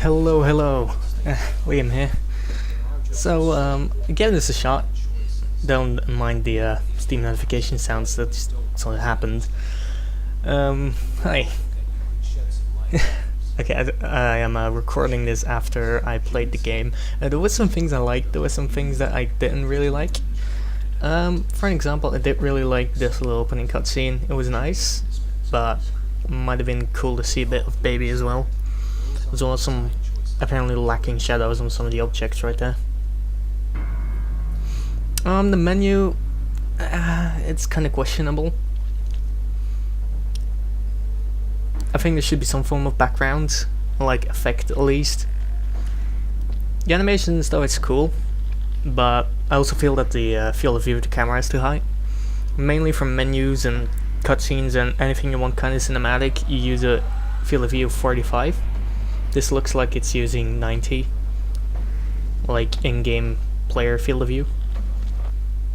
Hello. Liam here. So, give this a shot. Don't mind the Steam notification sounds that just sort of happened. Hi. Okay, I am recording this after I played the game. There was some things I liked, there were some things that I didn't really like. For an example, I did really like this little opening cutscene. It was nice, but might have been cool to see a bit of baby as well. There's also some apparently lacking shadows on some of the objects right there. The menu, it's kind of questionable. I think there should be some form of background, like effect at least. The animations though, it's cool, but I also feel that the field of view of the camera is too high. Mainly from menus and cutscenes and anything you want kind of cinematic, you use a field of view of 45. This looks like it's using 90, like in-game player field of view.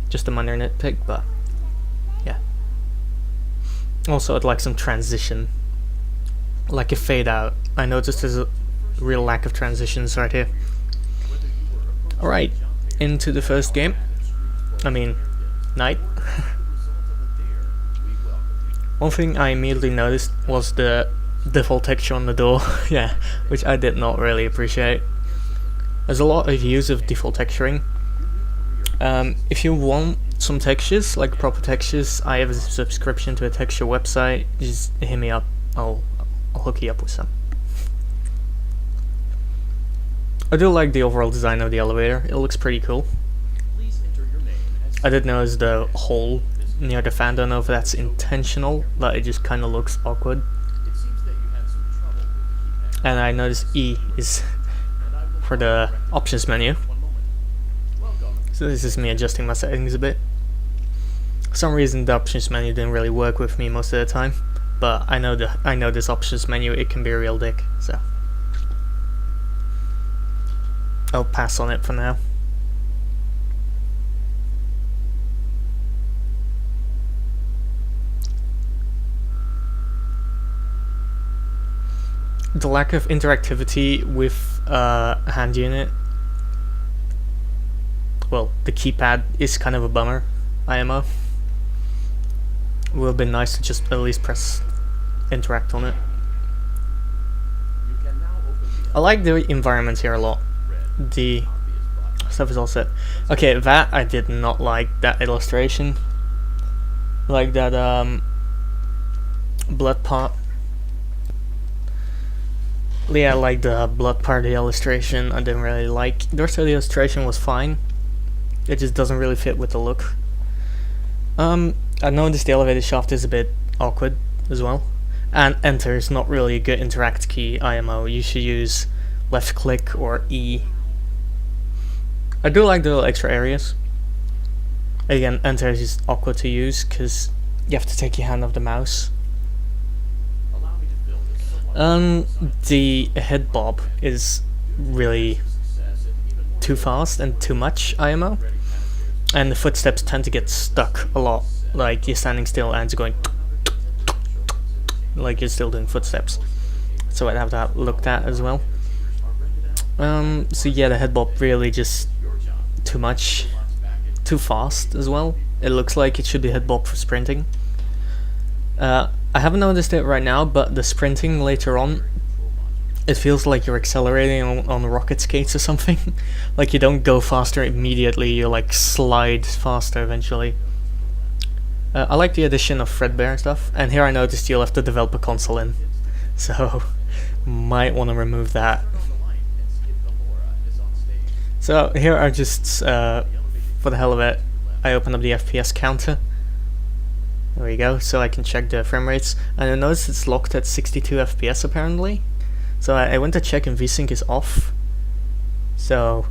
Just a minor nitpick, but yeah. Also, I'd like some transition, like a fade out. I noticed there's a real lack of transitions right here. Alright, into the first game. I mean, night. One thing I immediately noticed was the default texture on the door, yeah, which I did not really appreciate. There's a lot of use of default texturing. If you want some textures, like proper textures, I have a subscription to a texture website. Just hit me up, I'll hook you up with some. I do like the overall design of the elevator, it looks pretty cool. I did notice the hole near the fan, don't know if that's intentional, but it just kinda looks awkward. And I noticed E is for the options menu. So this is me adjusting my settings a bit. For some reason the options menu didn't really work with me most of the time, but I know this options menu, it can be a real dick, so I'll pass on it for now. The lack of interactivity with a hand unit, well, the keypad is kind of a bummer, IMO. It would have been nice to just at least press interact on it. I like the environment here a lot. The stuff is all set. Okay, that I did not like, that illustration. Like that blood pot. Yeah, like the blood party illustration, I didn't really like. The rest of the illustration was fine. It just doesn't really fit with the look. I noticed the elevator shaft is a bit awkward as well. And enter is not really a good interact key, IMO. You should use left click or E. I do like the little extra areas. Again, enter is just awkward to use because you have to take your hand off the mouse. The head bob is really too fast and too much IMO, and the footsteps tend to get stuck a lot, like you're standing still and it's going like you're still doing footsteps, so I'd have that looked at as well. So yeah, the head bob really just too much, too fast as well. It looks like it should be head bob for sprinting. I haven't noticed it right now, but the sprinting later on, it feels like you're accelerating on rocket skates or something. Like you don't go faster immediately, you like slide faster eventually. I like the addition of threadbare stuff, and here I noticed you'll have to develop a console in, so might want to remove that. So here are just, for the hell of it, I open up the FPS counter. There we go, so I can check the frame rates, and I noticed it's locked at 62 FPS apparently. So I went to check and VSync is off, so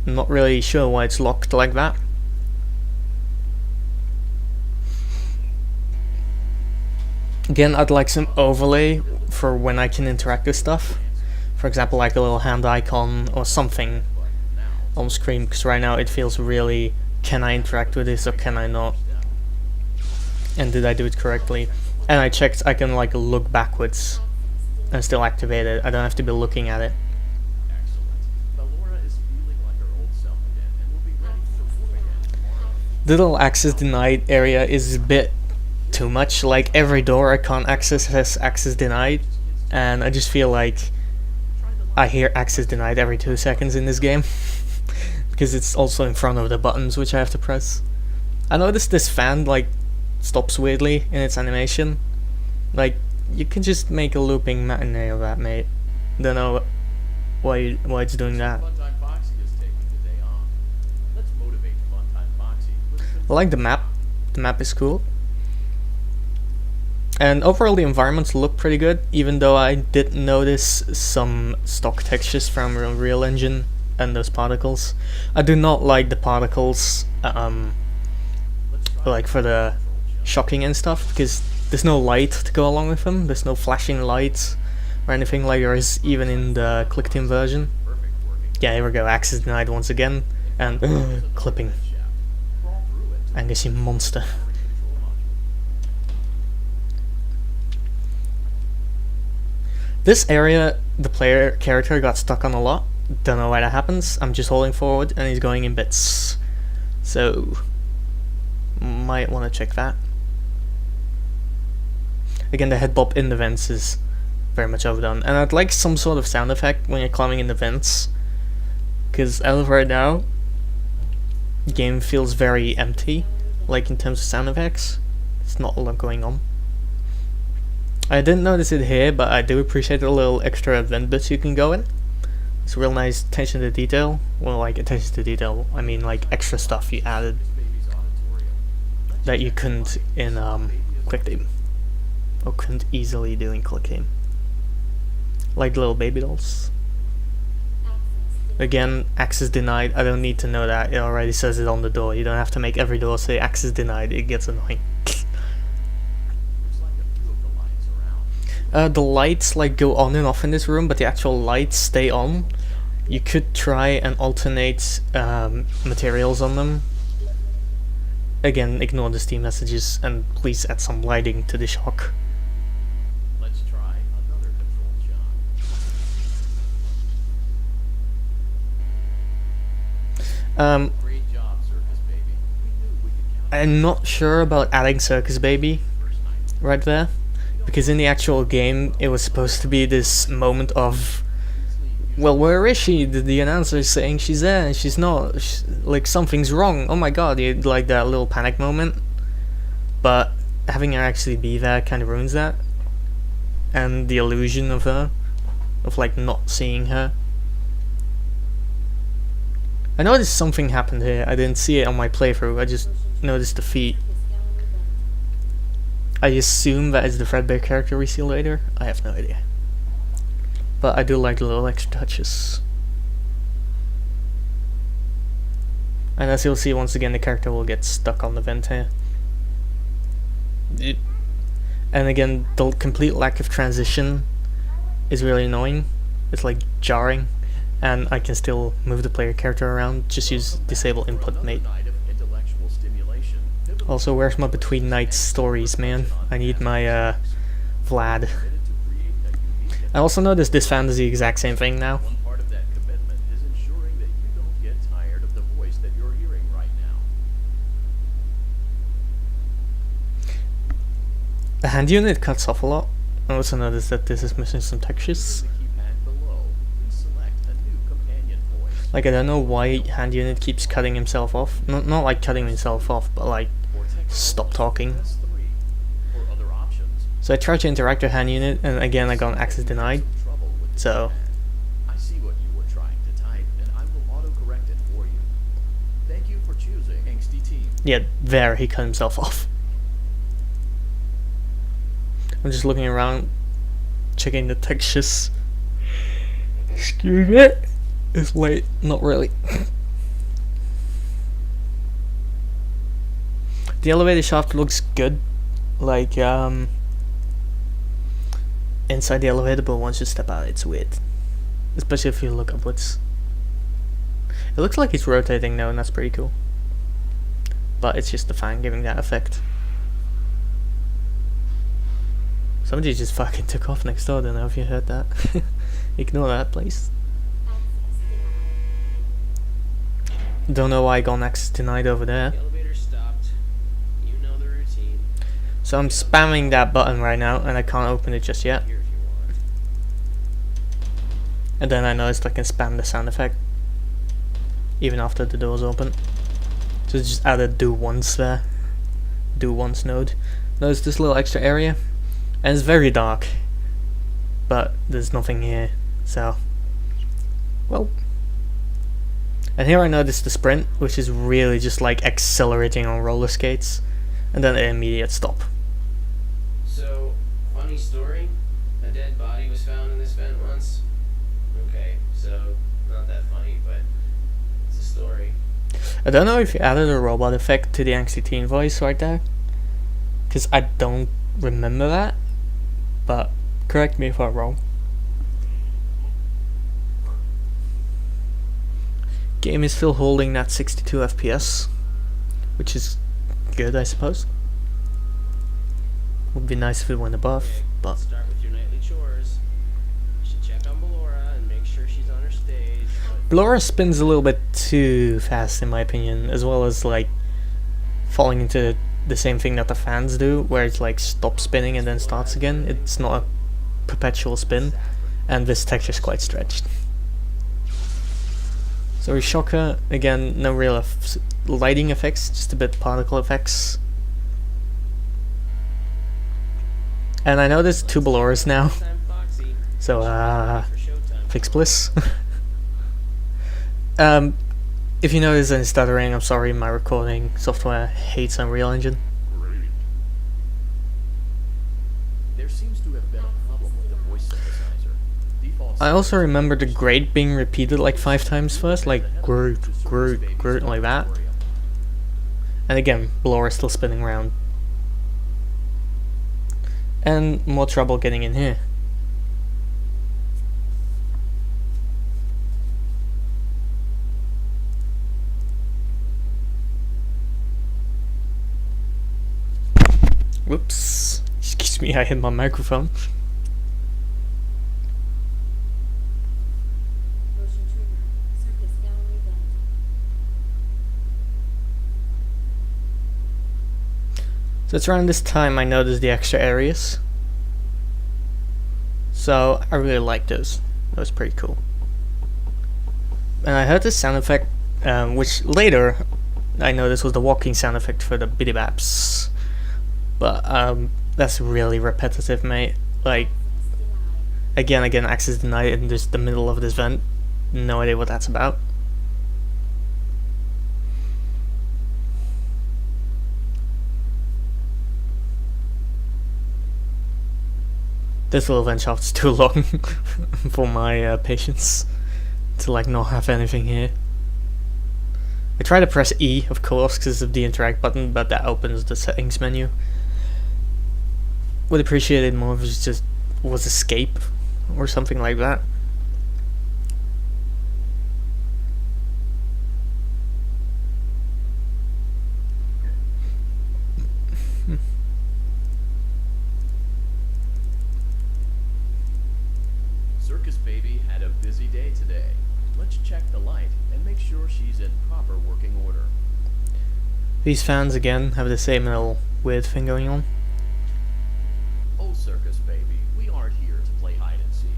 I'm not really sure why it's locked like that. Again, I'd like some overlay for when I can interact with stuff. For example, like a little hand icon or something on screen, because right now it feels really, can I interact with this or can I not? And did I do it correctly? And I checked I can like look backwards and still activate it. I don't have to be looking at it. The little access denied area is a bit too much. Like every door I can't access has access denied, and I just feel like I hear access denied every 2 seconds in this game because it's also in front of the buttons which I have to press. I noticed this fan like stops weirdly in its animation. Like you can just make a looping matinee of that, mate. Don't know why it's doing that. I like the map. The map is cool. And overall the environments look pretty good, even though I did notice some stock textures from Unreal Engine and those particles. I do not like the particles like for the shocking and stuff, because there's no light to go along with them. There's no flashing lights or anything like there is even in the click team version. Yeah, here we go, access denied once again, and clipping. Angus, you monster. This area, the player character got stuck on a lot. Don't know why that happens. I'm just holding forward and he's going in bits. So, might want to check that. Again, the head bop in the vents is very much overdone. And I'd like some sort of sound effect when you're climbing in the vents. Because as of right now, the game feels very empty, like in terms of sound effects. It's not a lot going on. I didn't notice it here, but I do appreciate the little extra vent bits you can go in. It's real nice attention to detail. Well, like attention to detail, I mean like extra stuff you added that you couldn't in Click Team, or couldn't easily do in Click Team. Like the little baby dolls. Again, access denied. I don't need to know that. It already says it on the door. You don't have to make every door say access denied. It gets annoying. The lights like go on and off in this room, but the actual lights stay on. You could try and alternate materials on them. Again, ignore the Steam messages and please add some lighting to the shock. Let's try another control shot. Great job, Circus Baby. We knew we could count. I'm not sure about adding Circus Baby right there, because in the actual game it was supposed to be this moment of, well, where is she? The announcer is saying she's there and she's not. Like something's wrong. Oh my god, you like that little panic moment. But having her actually be there kind of ruins that, and the illusion of her, of like not seeing her. I noticed something happened here. I didn't see it on my playthrough. I just noticed the feet. I assume that is the Fredbear character we see later. I have no idea. But I do like the little extra touches. And as you'll see, once again, the character will get stuck on the vent here. And again, the complete lack of transition is really annoying. It's like jarring. And I can still move the player character around. Just use disable input mate. Also, where's my Between Nights stories, man? I need my Vlad. I also noticed this fan does the exact same thing now. One part of that commitment is ensuring that you don't get tired of the voice that you're hearing right now. The hand unit cuts off a lot. I also noticed that this is missing some textures. Like, I don't know why hand unit keeps cutting himself off. Not like cutting himself off, but like stop talking. So I tried to interact with hand unit, and again I got access denied. So I see what you were trying to type, and I will autocorrect it for you. Thank you for choosing Angsty Team. Yeah, there he cut himself off. I'm just looking around, checking the textures. Excuse me. It's late, not really. The elevator shaft looks good, like inside the elevator, but once you step out it's weird, especially if you look upwards. It looks like it's rotating now, and that's pretty cool, but it's just the fan giving that effect. Somebody just fucking took off next door. Don't know if you heard that. Ignore that, please. Don't know why I got access denied over there. Elevator stop. So I'm spamming that button right now, and I can't open it just yet. Here if you want. And then I noticed I can spam the sound effect even after the door's open. So just added do once there. Do once node. There's this little extra area, and it's very dark, but there's nothing here, so well. And here I noticed the sprint, which is really just like accelerating on roller skates, and then an immediate stop. So, funny story, a dead body was found in this vent once. Okay, so not that funny, but it's a story. I don't know if you added a robot effect to the angsty teen voice right there, because I don't remember that, but correct me if I'm wrong. Game is still holding that 62 FPS, which is good, I suppose. Would be nice if it went above, Okay, but let's start with your nightly chores. You should check on Ballora and make sure she's on her stage. Blora spins a little bit too fast in my opinion, as well as like falling into the same thing that the fans do, where it's like stops spinning and then starts again. It's not a perpetual spin, and this texture is quite stretched. So Shocker, again, no real lighting effects, just a bit particle effects. And I know there's two Balloras now, Time, Foxy. so For showtime. fix bliss. If you notice any stuttering, I'm sorry, my recording software hates Unreal Engine. There seems to have been a problem with the voice synthesizer. Default I also remember the Great being repeated like 5 times first, like Groot, Groot, Groot, like that. And again, Ballora still spinning around. And more trouble getting in here. Whoops. Excuse me, I hit my microphone. Motion trigger. Circus gallery vent. So it's around this time I noticed the extra areas. So I really like those. That was pretty cool. And I heard this sound effect, which later I noticed was the walking sound effect for the Biddy Baps. But that's really repetitive, mate. Like, again, access denied in just the middle of this vent. No idea what that's about. This little vent shaft is too long for my patience to like not have anything here. I try to press E, of course, because of the interact button, but that opens the settings menu. Would appreciate it more if it just was escape or something like that. Circus Baby had a busy day today. Let's check the light and make sure she's in proper working order. These fans again have the same little weird thing going on. Oh, Circus Baby, we aren't here to play hide and seek.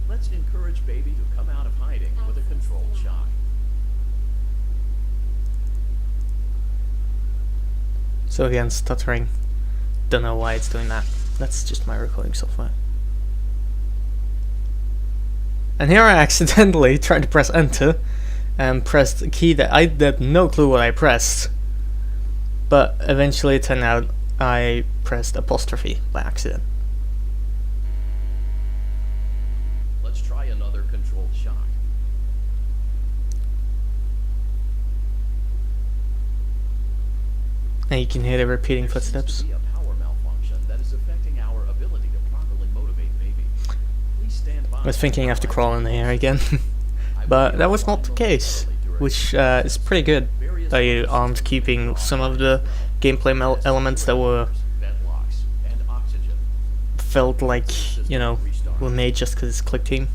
Let's encourage Baby to come out of hiding with a controlled shock. So again, stuttering. Don't know why it's doing that. That's just my recording software. And here I accidentally tried to press enter and pressed a key that I had no clue what I pressed. But eventually it turned out I pressed apostrophe by accident. Let's try another controlled shock. And you can hear the repeating There footsteps. seems to be a power malfunction that is affecting our ability to properly motivate Baby. Please stand by. I was thinking I have to crawl in here again. But that was not the case, which is pretty good. They aren't keeping some of the gameplay elements that were Ventlocks and oxygen. felt like, you know, were made just because it's click team.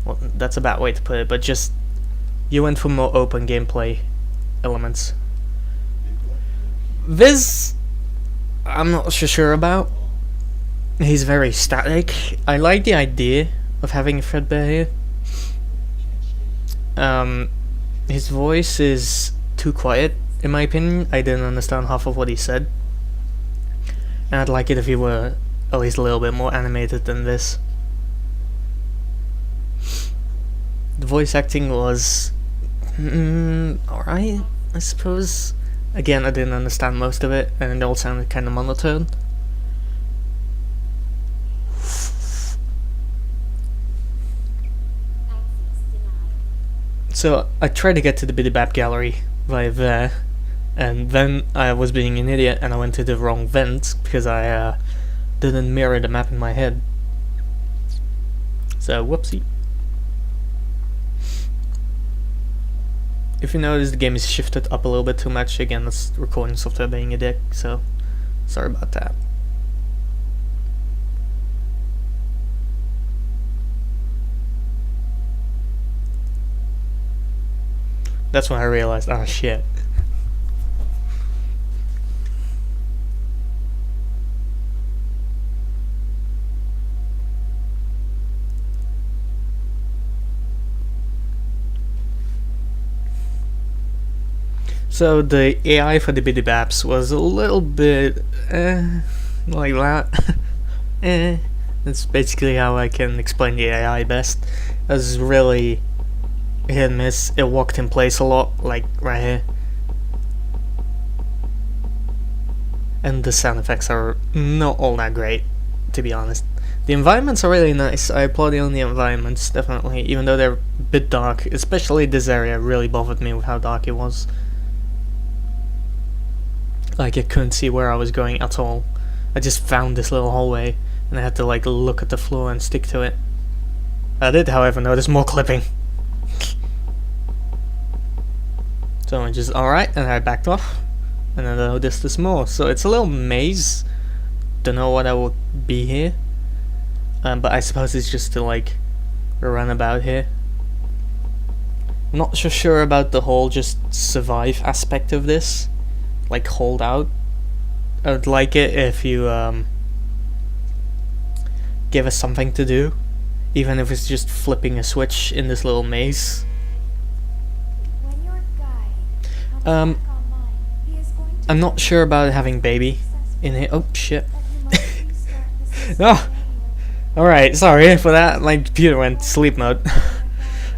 Well, that's a bad way to put it, but just you went for more open gameplay elements. This I'm not so sure about. He's very static. I like the idea of having Fredbear here. His voice is too quiet, in my opinion. I didn't understand half of what he said. And I'd like it if he were at least a little bit more animated than this. The voice acting was alright, I suppose. Again, I didn't understand most of it, and it all sounded kind of monotone. Access denied. So I tried to get to the Bidibab gallery via there, and then I was being an idiot and I went to the wrong vent because I didn't mirror the map in my head. So whoopsie. If you notice, the game is shifted up a little bit too much. Again, that's recording software being a dick, so sorry about that. That's when I realized, oh shit. So the AI for the Bidibabs was a little bit like that. That's basically how I can explain the AI best. It was really hit and miss. It walked in place a lot, like right here. And the sound effects are not all that great, to be honest. The environments are really nice. I applaud you on the environments, definitely, even though they're a bit dark. Especially this area really bothered me with how dark it was. Like, I couldn't see where I was going at all. I just found this little hallway, and I had to like look at the floor and stick to it. I did, however, notice more clipping. So I just, alright, and I backed off. And then I noticed this more. So it's a little maze. Don't know what I would be here. But I suppose it's just to like run about here. I'm not so sure about the whole just survive aspect of this. Like hold out. I would like it if you give us something to do, even if it's just flipping a switch in this little maze. When your guide comes back online, he is going to I'm not sure about having baby in here. Oh shit. that you must restart the system No. manually. Alright, sorry for that. My computer went sleep mode.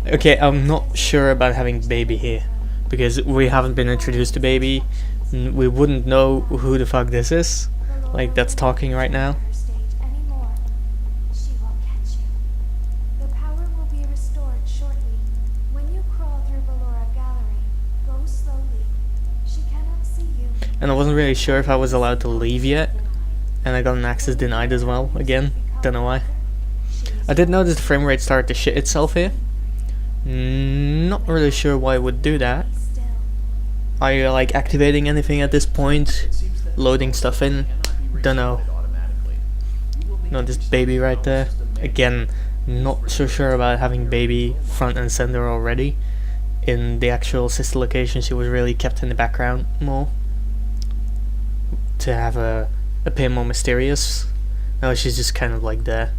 Okay, I'm not sure about having baby here because we haven't been introduced to baby. We wouldn't know who the fuck this is, like that's talking right now. Stage anymore. She won't catch you. The power will be restored shortly. When you crawl through Valora Gallery, go slowly. She cannot see you. And I wasn't really sure if I was allowed to leave yet, and I got an access denied as well, again, don't know why. I did notice the frame rate started to shit itself here. Not really sure why it would do that. Still. Are you like activating anything at this point? Loading stuff in? Don't know. No, this baby right there. Again, not so sure about having baby front and center already. In the actual sister location, she was really kept in the background more. To have her appear more mysterious. Now she's just kind of like there.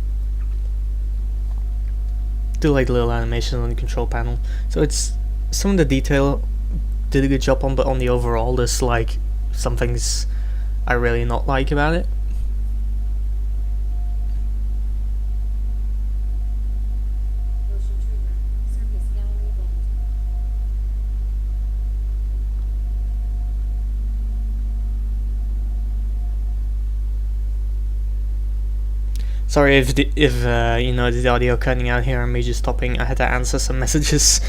Do like little animations on the control panel. So it's some of the detail did a good job on, but on the overall there's like some things I really not like about it. Motion trigger. Surface gallery event. Sorry if you know the audio cutting out here and me just stopping. I had to answer some messages.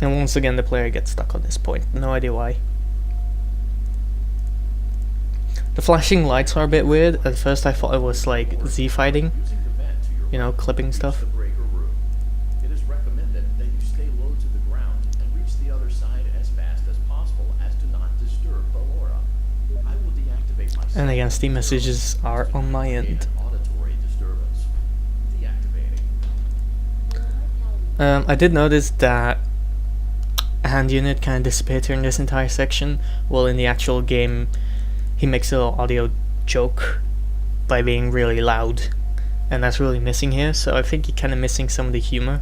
And once again the player gets stuck on this point. No idea why. The flashing lights are a bit weird. At first I thought it was like Z fighting, Using the vent to your you know, right clipping reach stuff. the breaker room. It is recommended that you stay low to the ground and reach the other side as fast as possible as to not disturb Valora. I will deactivate my And again, Steam messages are on my end. auditory disturbance. Deactivating. Valora Gallery I did notice that a hand unit kind of disappeared during this entire section, while in the actual game he makes a little audio joke by being really loud, and that's really missing here, so I think you're kind of missing some of the humor.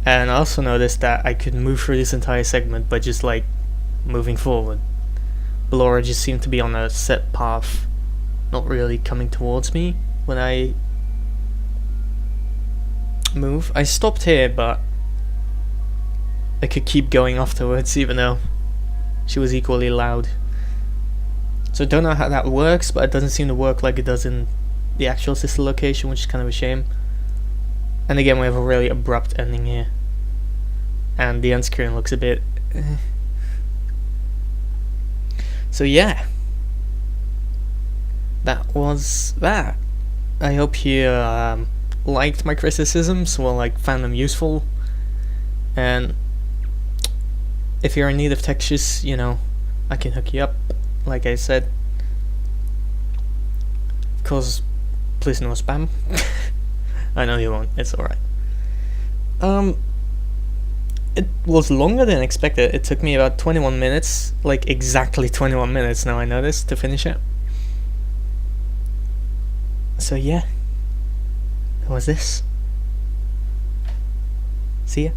And I also noticed that I could move through this entire segment by just like moving forward. Ballora just seemed to be on a set path, not really coming towards me when I move. I stopped here, but I could keep going afterwards even though she was equally loud. So I don't know how that works, but it doesn't seem to work like it does in the actual sister location, which is kind of a shame. And again, we have a really abrupt ending here, and the end screen looks a bit so yeah, that was that. I hope you liked my criticisms, well, like found them useful, and if you're in need of textures, you know, I can hook you up, like I said. Of course, please no spam. I know you won't, it's alright. It was longer than expected. It took me about 21 minutes, like exactly 21 minutes now I noticed, to finish it. So yeah, that was this. See ya.